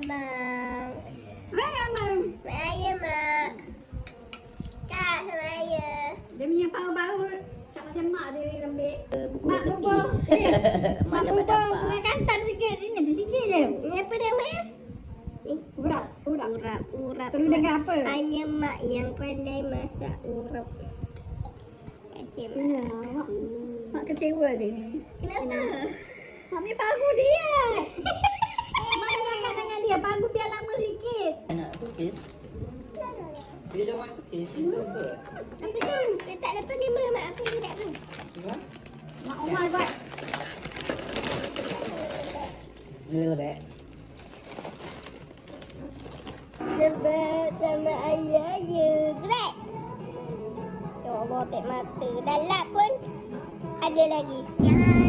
Mak. Mana Mam? Mak ayah, Mak. Kak sama ayah. Dia punya bau-bau tak macam mak dia ambil. Buku Mak rezeki. bubur. Mak Mak dapat bubur dapat. punya kantor sikit. Ini sikit je. Ni apa nama dia? Ni. Urap. Urap. Selalu dengan apa? Hanya mak yang pandai masak urap. Kasih mak. Ya, mak kecewa dia. Kenapa? Mak punya pagu dia. Mak jangan dengan dia. Pagu biar lama sikit. Nak cookies? You don't want cookies? It's so good. Apa tu? Dia tak dapat ni mula mak aku tidak tu. What? Mak Umar buat. A little bit. Sebab sama ayah je. Sebab. Ya Allah, tak mata. Dah lap pun ada lagi. Jangan